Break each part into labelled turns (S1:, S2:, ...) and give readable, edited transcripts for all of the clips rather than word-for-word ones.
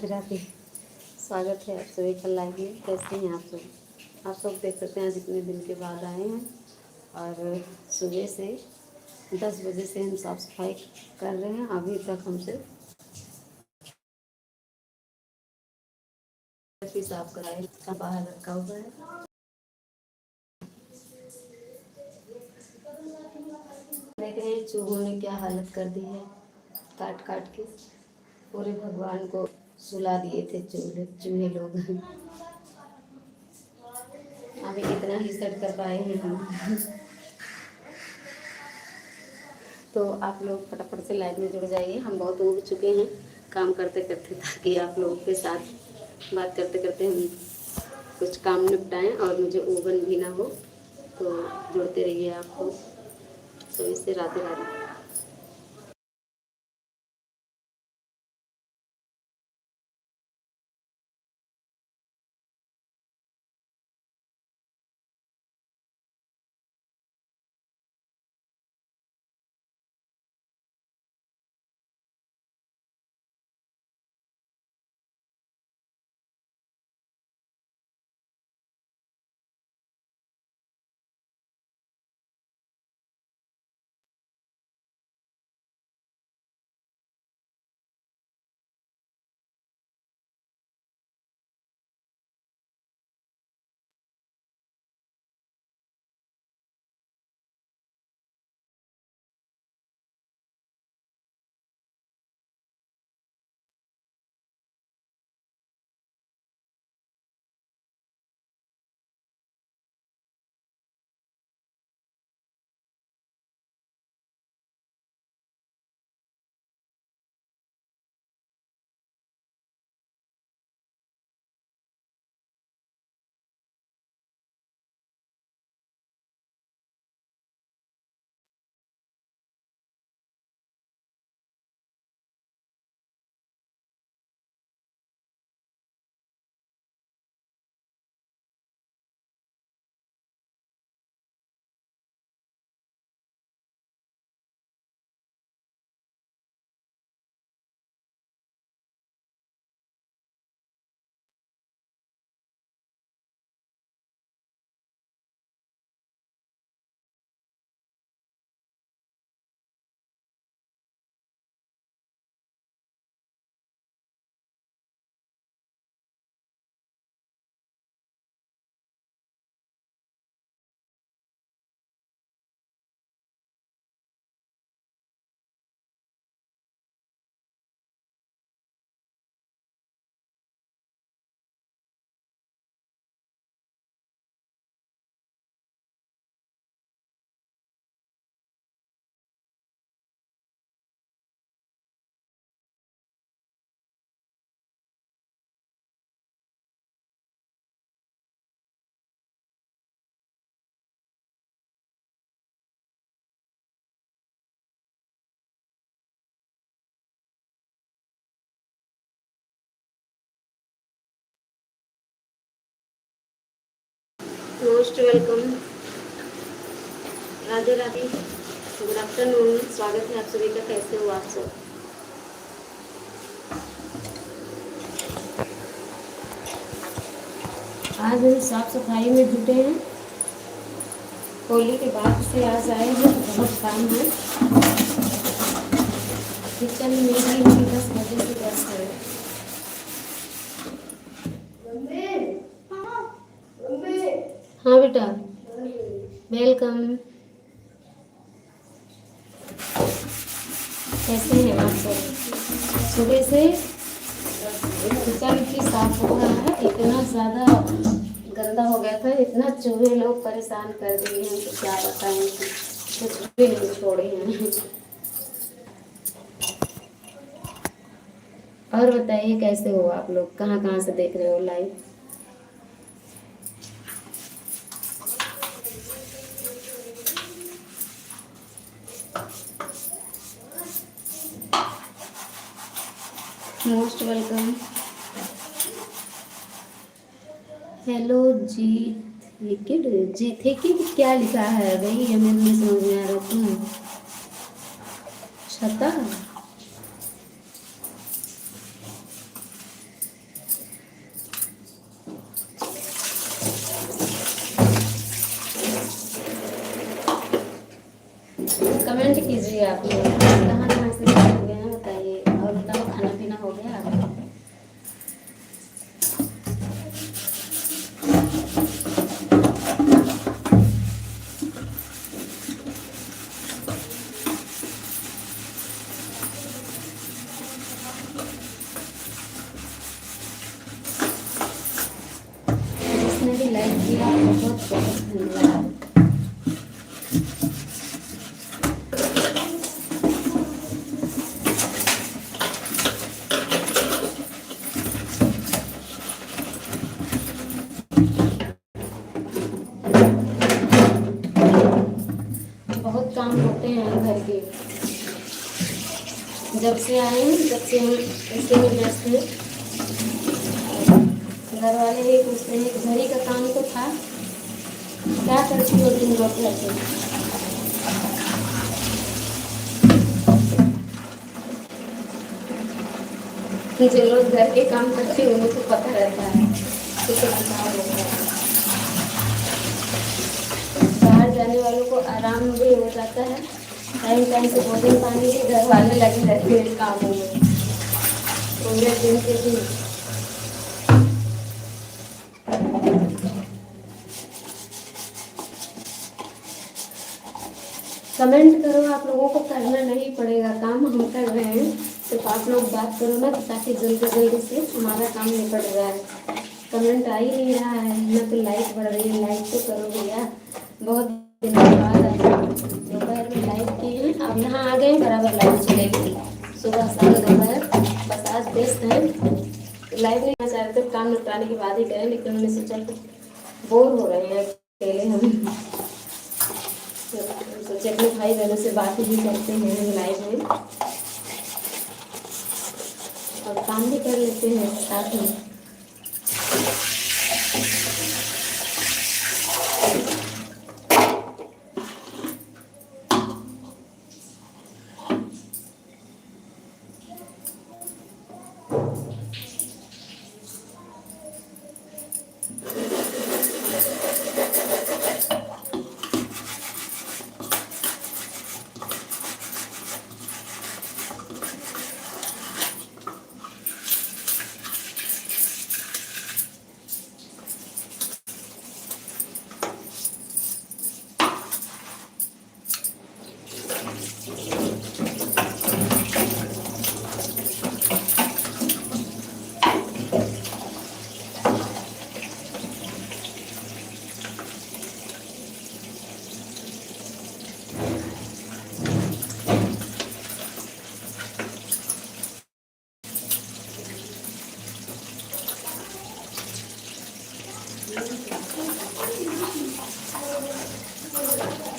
S1: राधे राधे। स्वागत है आप सभी का लाइव में। कैसे हैं आप सब? आप सब देख सकते हैं आज इतने दिन के बाद आए हैं और सुबह से 10 बजे से हम साफ़ सफाई कर रहे हैं। अभी तक हमसे साफ कराए का बाहर रखा हुआ है। देख रहे हैं चूहों ने क्या हालत कर दी है, काट काट के पूरे भगवान को सुला दिए थे चूहे लोग। अभी कितना ही सेट कर पाए हैं हम। तो आप लोग फटाफट से लाइव में जुड़ जाइए। हम बहुत उब चुके हैं काम करते करते, ताकि आप लोगों के साथ बात करते करते हम कुछ काम निपटाएं और मुझे ओवन भी ना हो। तो जुड़ते रहिए आपको। तो इससे Radhe Radhe. Most welcome. Radhe Radhe. Good afternoon. स्वागत है आप सभी का। कैसे हो आप सब? आज हम साफ सफाई में जुटे हैं। होली के बाद से आज आए हैं, बहुत काम है। किचन में भी 10 बजे से 10 है। हाँ बेटा, वेलकम। कैसे हैं आप सब? सुबह से किचन की साफ हो रहा है। इतना ज़्यादा गंदा हो गया था, इतना चूहे लोग परेशान कर दिए हैं तो क्या बताएं कि कुछ भी नहीं छोड़े हैं। और बताइए कैसे हो आप लोग? कहाँ कहाँ से देख रहे हो लाइव? Most welcome. हेलो जी। लिक्विड जी थे कि क्या लिखा है भाई, हमें नहीं समझ में आ रहा। क्यों छता? बताइए आप लोग कहाँ कहाँ से निकल गए हैं, बताइए। और बताओ, खाना पीना हो गया आपका? जिसने भी लाइक किया बहुत बहुत धन्यवाद। बहुत काम होते हैं घर के, जब से आए हैं तब से हम इसी में व्यस्त हैं। घर वाले ही पूछते हैं घर ही का काम तो था, क्या करती हो तुम लोग घर पे। जो लोग घर के काम करते हैं उनको तो पता रहता है कि कितना काम होता है। बाहर जाने वालों को आराम भी हो जाता है, टाइम टाइम से भोजन पानी भी घर वाले लगे रहते हैं कामों में पूरे दिन के दिन। कमेंट करो, आप लोगों को करना नहीं पड़ेगा, काम हम कर रहे हैं, सिर्फ आप लोग बात करो ना ताकि जल्दी जल्दी से हमारा काम निपट जाए। कमेंट आ ही नहीं रहा है ना, तो लाइक बढ़ रही है, लाइक तो करो भैया। बहुत दिनों बाद दोपहर में लाइक किए हैं, अब यहाँ आ गए बराबर लाइट चलेगी, सुबह शाम दोपहर बस आज व्यस्त हैं। लाइव नहीं आना चाह रहे थे, काम निपटाने के बाद ही गए, लेकिन हमने सोचा कि बोर हो रहे हैं अकेले हम, सोचे अपने भाई बहनों से बात ही करते हैं लाइव में और काम भी कर लेते हैं साथ में।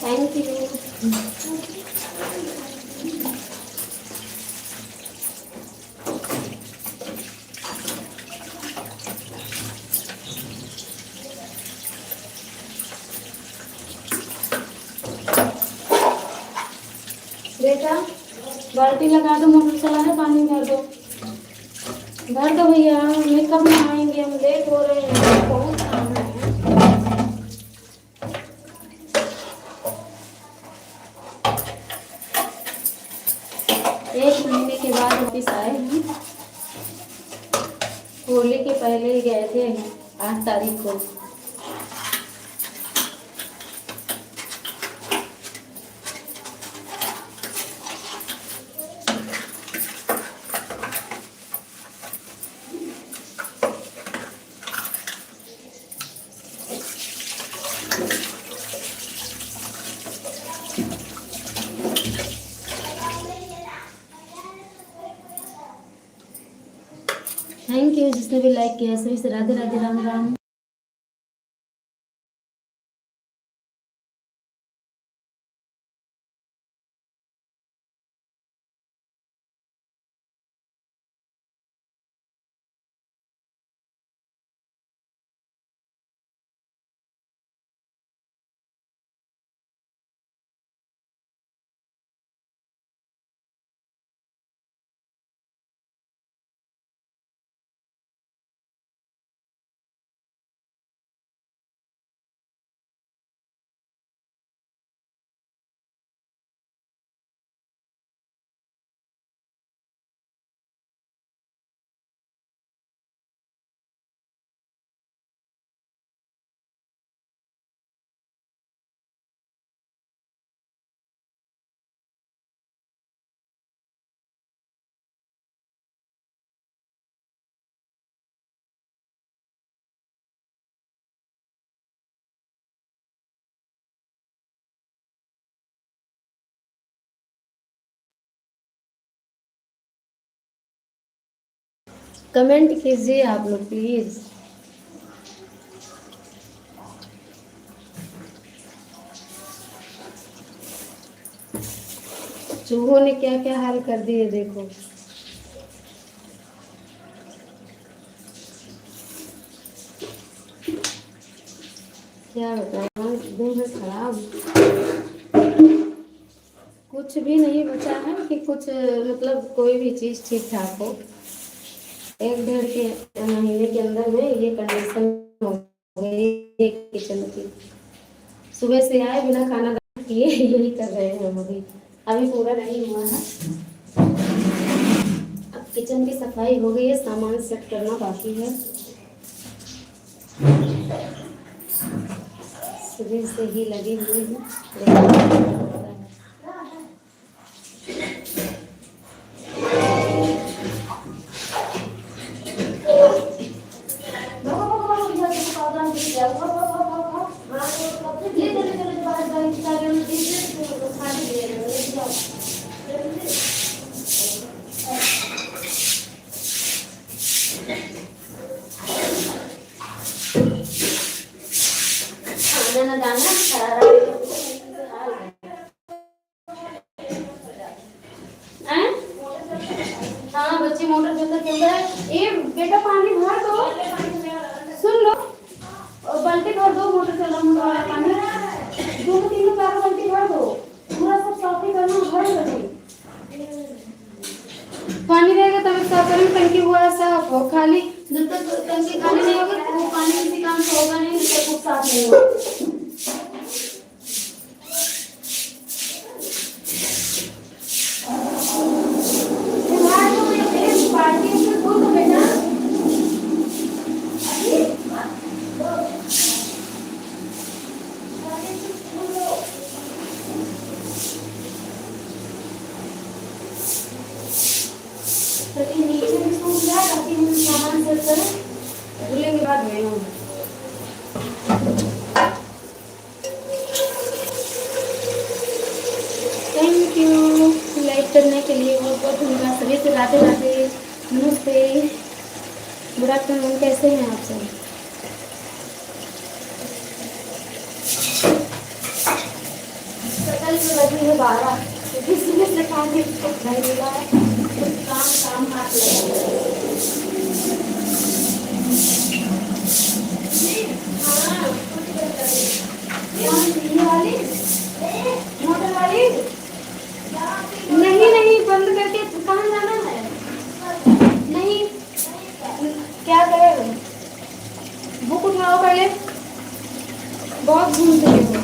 S1: Thank you. बेटा बाल्टी लगा दो, मोटर चला है, पानी भर दो, भर दो भैया, हमें कब नहाएंगे, हम लेट हो रहे हैं, बहुत काम है। एक महीने के बाद वापिस आए हैं, होली के पहले ही गए थे 8 तारीख को। थैंक यू जिसने भी लाइक किया, सभी से राधे राधे, राम राम। कमेंट कीजिए आप लोग प्लीज। चूहों ने क्या क्या हाल कर दिए देखो। क्या बताऊँ, दिन भर खराब। कुछ भी नहीं बचा है कि कुछ मतलब कोई भी चीज़ ठीक ठाक हो। एक डेढ़ के महीने के अंदर में ये कंडीशन हो गई है किचन की। सुबह से आए बिना खाना किए यही कर रहे हैं हम अभी। अभी पूरा नहीं हुआ है। अब किचन की सफाई हो गई है, सामान सेट करना बाकी है। सुबह से ही लगे हुए हैं। खाना दाना हाँ बच्चे मोटर चलता चल रहा है। ये बेटा पानी भर दो, सुन लो, बाल्टी भर दो, मोटर चल रहा वाला पानी दो तीन चार बाल्टी भर दो, पूरा सब साफ ही करना। भर दो पानी रहेगा तब साफ करेंगे। टंकी हुआ साफ हो, खाली जब तक टंकी खाली नहीं होगी वो पानी किसी काम से होगा नहीं, जब तक कुछ साफ नहीं होगा। नीचे भी सूख जाए ताकि हम सामान सेट करें, धुलने के बाद गए हम। थैंक यू लाइक करने के लिए, बहुत बहुत धन्यवाद सभी से। राधे राधे, नमस्ते, गुड आफ्टरनून, कैसे हैं आप सब? कल से लगी है 12, सुबह से काम नहीं मिला है, काम हाथ लगा। मोटर वाली नहीं नहीं बंद करके कहाँ जाना है? नहीं क्या करे, बुक उठाओ पहले, बहुत घूमते हो।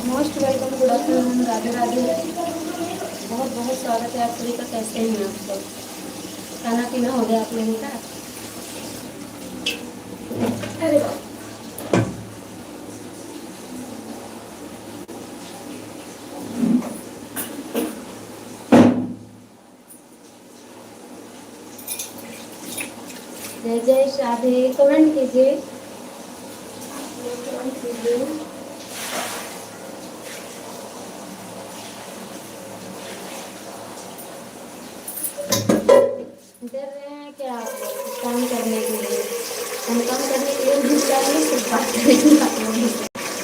S1: Most welcome, good afternoon, Radhe Radhe, बहुत बहुत स्वागत है आप सभी का। कैसे हैं आप सब? खाना पीना हो गया आप लोगों का? अरे जय जय शादी, कमेंट कीजिए, कमेंट कीजिए। डर रहे हैं क्या आप लोग काम करने के लिए? हम काम करने के लिए भी चाहिए, सिर्फ बात करेंगे आप लोग।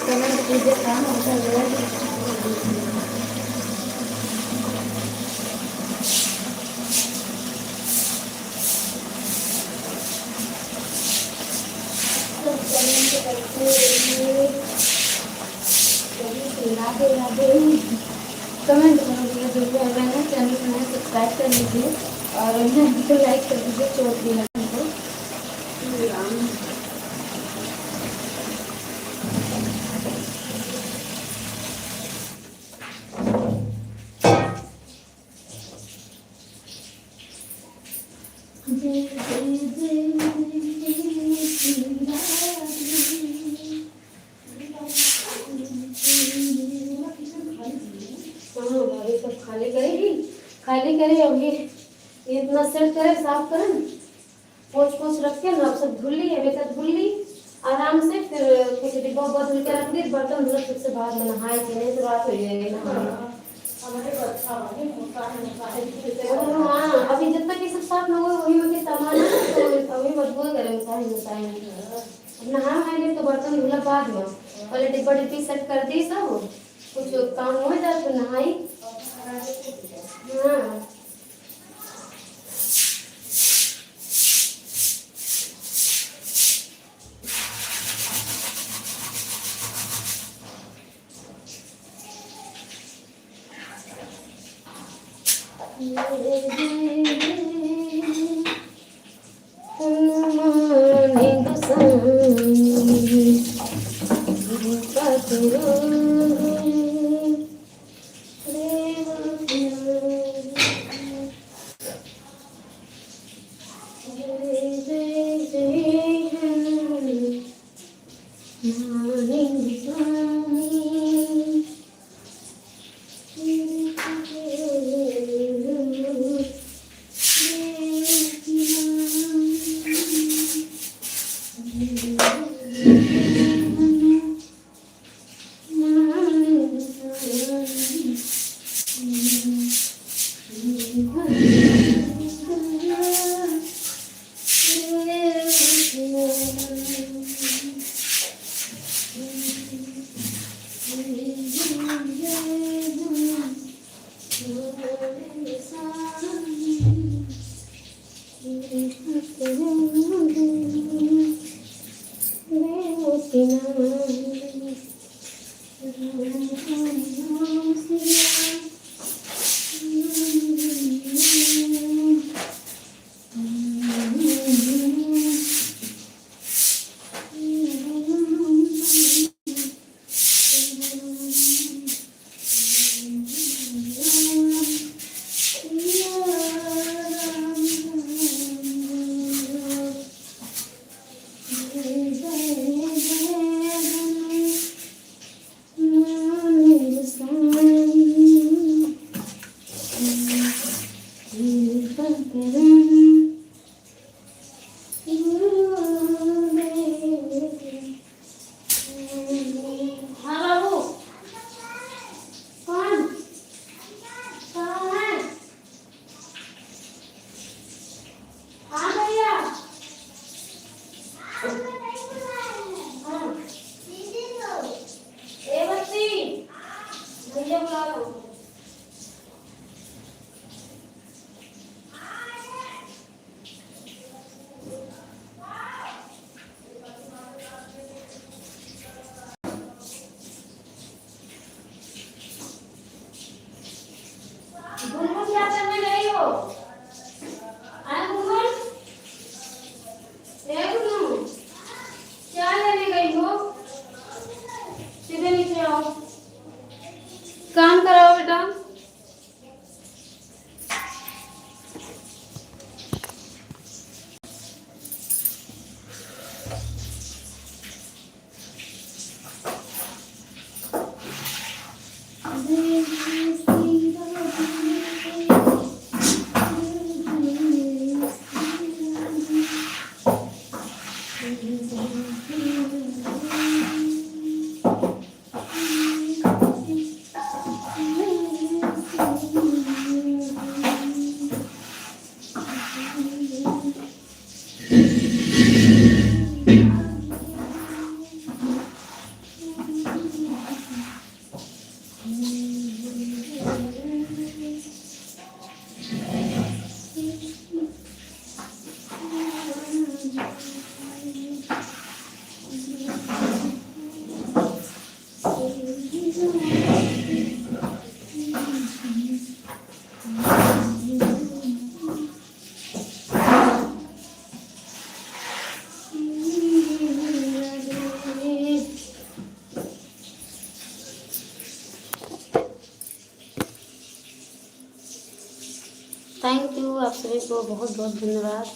S1: कमेंट कीजिए, काम होता है। राधे राधे, कमेंट करो जो भी है, चैनल को सब्सक्राइब कर लीजिए और वीडियो को लाइक कर दीजिए। चोट भी लगे तो सब खाली करेगी, खाली करे अभी इतना सेट करे, साफ करें, पोछ पोछ रख के ना सब धुल ली, अभी तक धुल ली आराम से। फिर कुछ डिब्बा उब्बा धुल के रख दी, बर्तन धुल फिर से बाद में नहाए कि नहीं तो रात हो जाएगी नहाने। हाँ, अभी जब तक ये सब साफ ना हो वही में के सामान है तो अभी बदबू करे मसाई अब नहा मैंने तो बर्तन धुला बाद में पहले डिब्बा डिब्बी सेट कर दी सब कुछ काम हो जाए तो नहाई। हाँ काम कराओ बेटा। थैंक यू, आप सभी को बहुत बहुत धन्यवाद।